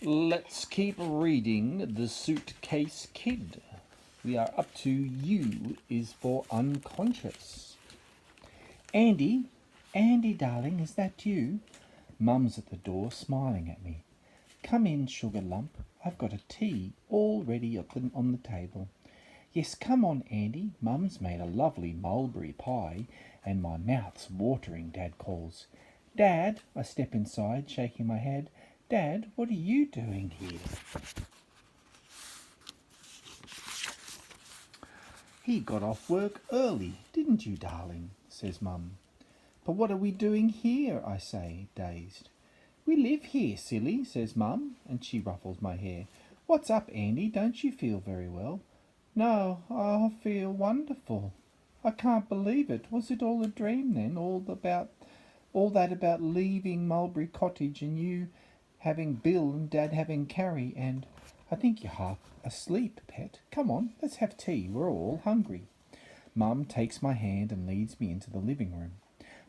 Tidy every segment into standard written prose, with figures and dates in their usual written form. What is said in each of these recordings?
Let's keep reading The Suitcase Kid. We are up to U is for unconscious. Andy, Andy, darling, is that you? Mum's at the door, smiling at me. Come in, sugar lump. I've got a tea all ready on the table. Yes, come on, Andy. Mum's made a lovely mulberry pie, and my mouth's watering, Dad calls. Dad, I step inside, shaking my head. Dad, what are you doing here? He got off work early, didn't you, darling? Says Mum. But what are we doing here? I say, dazed. We live here, silly, says Mum, and she ruffles my hair. What's up, Andy? Don't you feel very well? No, I feel wonderful. I can't believe it. Was it all a dream then? All that about leaving Mulberry Cottage and you having Bill and Dad having Carrie, and I think you're half asleep, pet. Come on, let's have tea. We're all hungry. Mum takes my hand and leads me into the living room.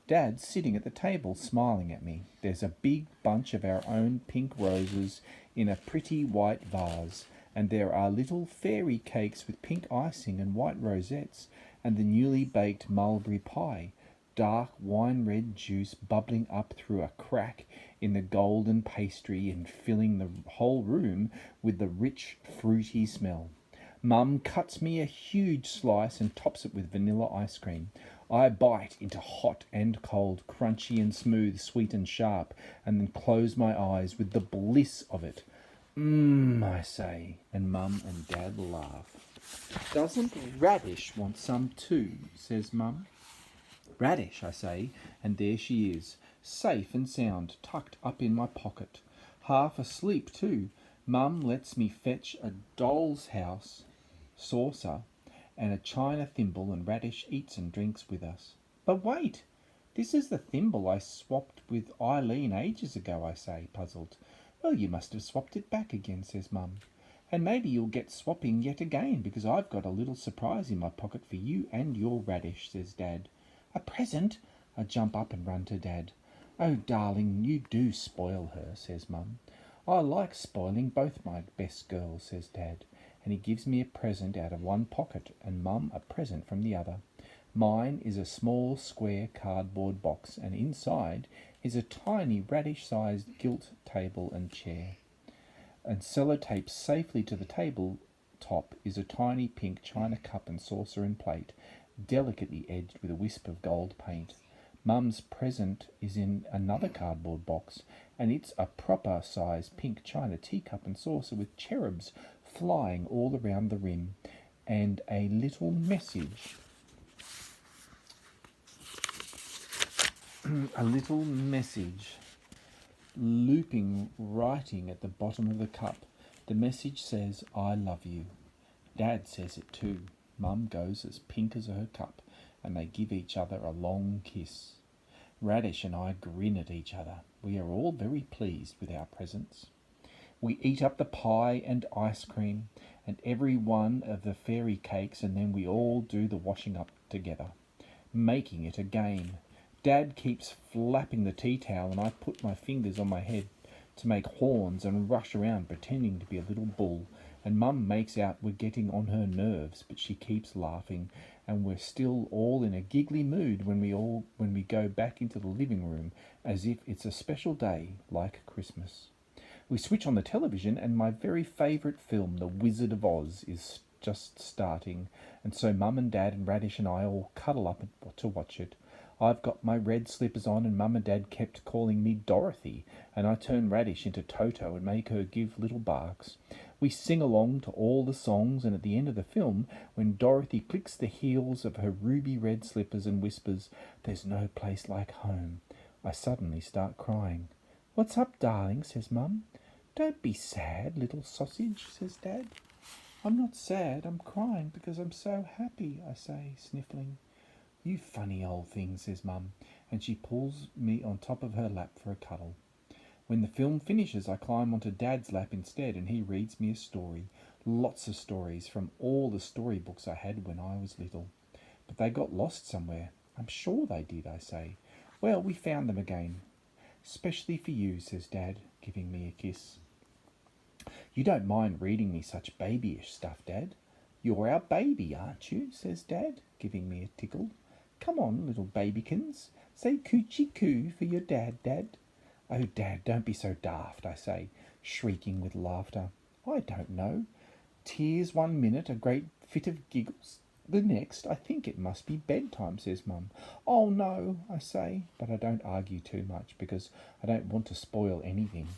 Dad's sitting at the table smiling at me. There's a big bunch of our own pink roses in a pretty white vase, and there are little fairy cakes with pink icing and white rosettes, and the newly baked mulberry pie, dark wine-red juice bubbling up through a crack in the golden pastry and filling the whole room with the rich, fruity smell. Mum cuts me a huge slice and tops it with vanilla ice cream. I bite into hot and cold, crunchy and smooth, sweet and sharp, and then close my eyes with the bliss of it. I say, and Mum and Dad laugh. Doesn't Radish want some too? Says Mum. Radish, I say, and there she is, safe and sound, tucked up in my pocket. Half asleep too. Mum lets me fetch a doll's house saucer and a china thimble, and Radish eats and drinks with us. But wait, this is the thimble I swapped with Eileen ages ago, I say, puzzled. Well, you must have swapped it back again, says Mum. And maybe you'll get swapping yet again, because I've got a little surprise in my pocket for you and your Radish, says Dad. A present? I jump up and run to Dad. Oh, darling, you do spoil her, says Mum. I like spoiling both my best girls, says Dad, and he gives me a present out of one pocket and Mum a present from the other. Mine is a small square cardboard box, and inside is a tiny radish-sized gilt table and chair. And sellotaped safely to the table top is a tiny pink china cup and saucer and plate, delicately edged with a wisp of gold paint. Mum's present is in another cardboard box, and it's a proper-sized pink china teacup and saucer with cherubs flying all around the rim, and a little message. A little message looping writing at the bottom of the cup. The message says, I love you. Dad says it too. Mum goes as pink as her cup, and they give each other a long kiss. Radish and I grin at each other. We are all very pleased with our presents. We eat up the pie and ice cream and every one of the fairy cakes, and then we all do the washing up together, making it a game. Dad keeps flapping the tea towel, and I put my fingers on my head to make horns and rush around pretending to be a little bull, and Mum makes out we're getting on her nerves, but she keeps laughing, and we're still all in a giggly mood when we go back into the living room, as if it's a special day like Christmas. We switch on the television, and my very favourite film, The Wizard of Oz, is just starting, and so Mum and Dad and Radish and I all cuddle up to watch it. I've got my red slippers on, and Mum and Dad kept calling me Dorothy, and I turn Radish into Toto and make her give little barks. We sing along to all the songs, and at the end of the film, when Dorothy clicks the heels of her ruby red slippers and whispers, "There's no place like home," I suddenly start crying. "What's up, darling?" says Mum. "Don't be sad, little sausage," says Dad. "I'm not sad, I'm crying because I'm so happy," I say, sniffling. "You funny old thing," says Mum, and she pulls me on top of her lap for a cuddle. When the film finishes, I climb onto Dad's lap instead, and he reads me a story. Lots of stories from all the storybooks I had when I was little. But they got lost somewhere. I'm sure they did, I say. Well, we found them again. "Especially for you," says Dad, giving me a kiss. You don't mind reading me such babyish stuff, Dad? You're our baby, aren't you? Says Dad, giving me a tickle. Come on, little babykins. Say coochie coo for your dad, Dad. Oh, Dad, don't be so daft, I say, shrieking with laughter. I don't know. Tears 1 minute, a great fit of giggles. The next, I think it must be bedtime, says Mum. Oh, no, I say, but I don't argue too much because I don't want to spoil anything.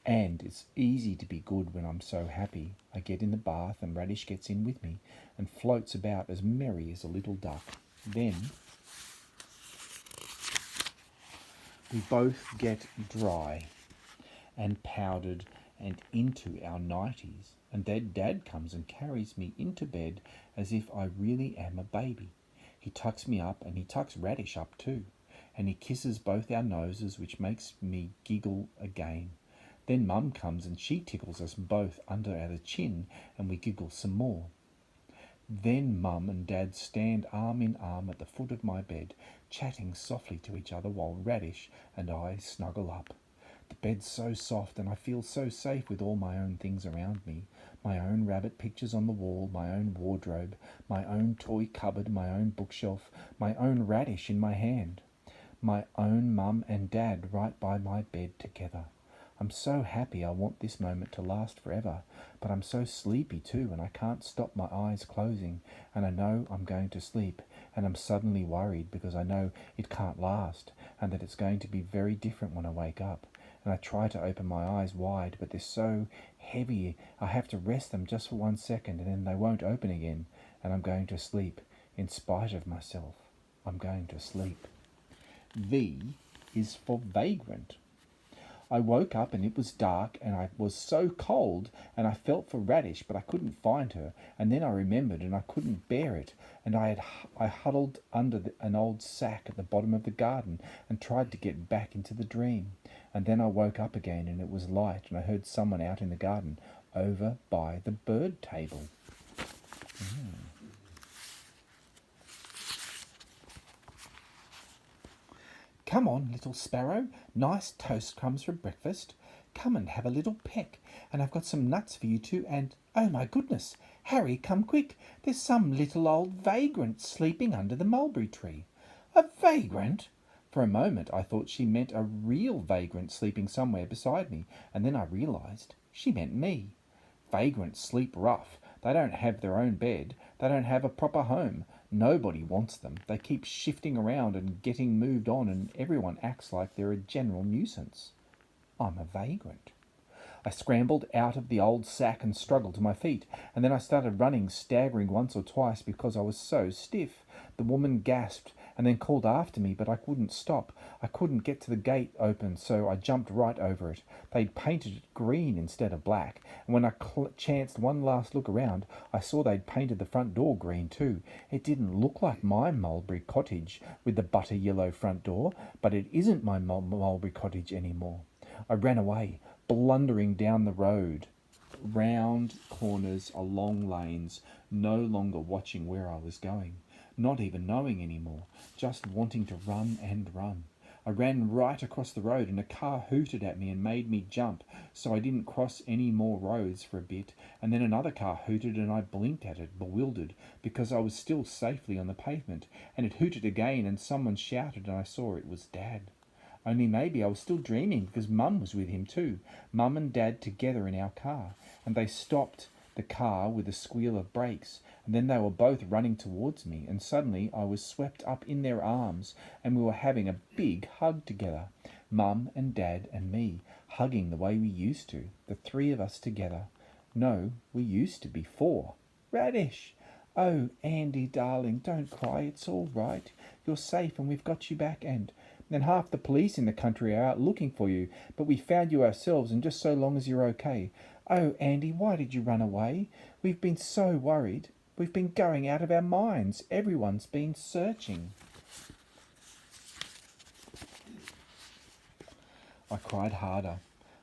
And it's easy to be good when I'm so happy. I get in the bath and Radish gets in with me and floats about as merry as a little duck. Then we both get dry and powdered and into our nighties, and then Dad comes and carries me into bed as if I really am a baby. He tucks me up and he tucks Radish up too, and he kisses both our noses, which makes me giggle again. Then Mum comes and she tickles us both under the chin and we giggle some more. Then Mum and Dad stand arm in arm at the foot of my bed, chatting softly to each other while Radish and I snuggle up. The bed's so soft and I feel so safe with all my own things around me. My own rabbit pictures on the wall, my own wardrobe, my own toy cupboard, my own bookshelf, my own Radish in my hand. My own Mum and Dad right by my bed together. I'm so happy I want this moment to last forever, but I'm so sleepy too and I can't stop my eyes closing, and I know I'm going to sleep, and I'm suddenly worried because I know it can't last and that it's going to be very different when I wake up. And I try to open my eyes wide, but they're so heavy I have to rest them just for 1 second and then they won't open again, and I'm going to sleep in spite of myself. I'm going to sleep. V is for vagrant. I woke up and it was dark and I was so cold and I felt for Radish but I couldn't find her, and then I remembered and I couldn't bear it, and I huddled under an old sack at the bottom of the garden and tried to get back into the dream, and then I woke up again and it was light and I heard someone out in the garden over by the bird table. Come on, little sparrow, nice toast crumbs for breakfast. Come and have a little peck, and I've got some nuts for you too, and, oh my goodness, Harry, come quick, there's some little old vagrant sleeping under the mulberry tree. A vagrant? For a moment I thought she meant a real vagrant sleeping somewhere beside me, and then I realised she meant me. Vagrants sleep rough. They don't have their own bed. They don't have a proper home. Nobody wants them. They keep shifting around and getting moved on, and everyone acts like they're a general nuisance. I'm a vagrant. I scrambled out of the old sack and struggled to my feet, and then I started running, staggering once or twice because I was so stiff. The woman gasped and then called after me, but I wouldn't stop. I couldn't get to the gate open, so I jumped right over it. They'd painted it green instead of black, and when I chanced one last look around, I saw they'd painted the front door green too. It didn't look like my mulberry cottage with the butter yellow front door, but it isn't my mulberry cottage anymore. I ran away, blundering down the road, round corners, along lanes, no longer watching where I was going, not even knowing anymore, just wanting to run and run. I ran right across the road and a car hooted at me and made me jump, so I didn't cross any more roads for a bit, and then another car hooted and I blinked at it, bewildered, because I was still safely on the pavement, and it hooted again and someone shouted and I saw it was Dad. Only maybe I was still dreaming because Mum was with him too, Mum and Dad together in our car, and they stopped the car with a squeal of brakes, and then they were both running towards me, and suddenly I was swept up in their arms and we were having a big hug together, Mum and Dad and me, hugging the way we used to, the three of us together. No, we used to be four. Radish! Oh, Andy, darling, don't cry, it's all right. You're safe and we've got you back, and half the police in the country are out looking for you, but we found you ourselves, and just so long as you're okay. Oh, Andy, why did you run away? We've been so worried. We've been going out of our minds. Everyone's been searching. I cried harder.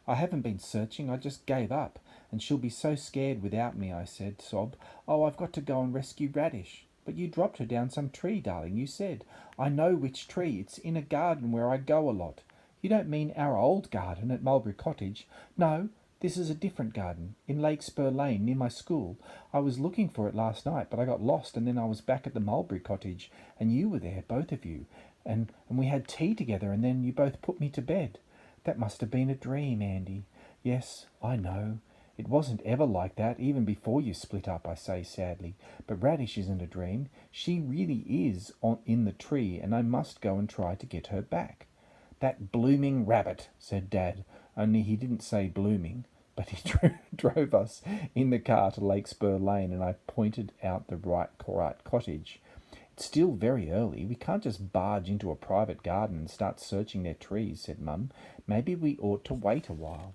I haven't been searching, I just gave up, and she'll be so scared without me, I said, sob. Oh, I've got to go and rescue Radish. But you dropped her down some tree, darling, you said. I know which tree. It's in a garden where I go a lot. You don't mean our old garden at Mulberry Cottage? No, This is a different garden, in Lakespur Lane, near my school. I was looking for it last night, but I got lost, and then I was back at the Mulberry Cottage, and you were there, both of you, and we had tea together, and then you both put me to bed. That must have been a dream, Andy. Yes, I know. It wasn't ever like that, even before you split up, I say sadly. But Radish isn't a dream. She really is in the tree, and I must go and try to get her back. That blooming rabbit, said Dad, only he didn't say blooming, but he drove us in the car to Lakespur Lane, and I pointed out the right cottage. It's still very early. We can't just barge into a private garden and start searching their trees, said Mum. Maybe we ought to wait a while.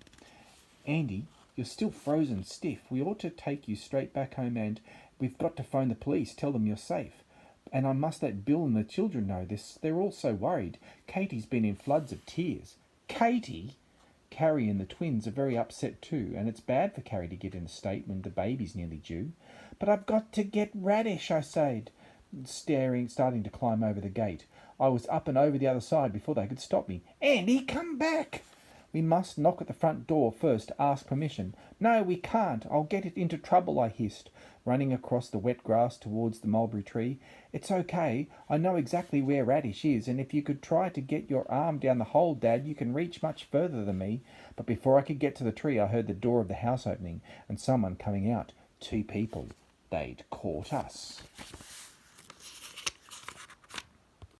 Andy, you're still frozen stiff. We ought to take you straight back home, and we've got to phone the police, tell them you're safe. And I must let Bill and the children know this. They're all so worried. Katie's been in floods of tears. Katie? Carrie and the twins are very upset too, and it's bad for Carrie to get in a state when the baby's nearly due. But I've got to get Radish, I said, starting to climb over the gate. I was up and over the other side before they could stop me. Andy, come back! We must knock at the front door first to ask permission. No, we can't. I'll get it into trouble, I hissed, running across the wet grass towards the mulberry tree. It's okay. I know exactly where Radish is, and if you could try to get your arm down the hole, Dad, you can reach much further than me. But before I could get to the tree, I heard the door of the house opening and someone coming out. 2 people. They'd caught us.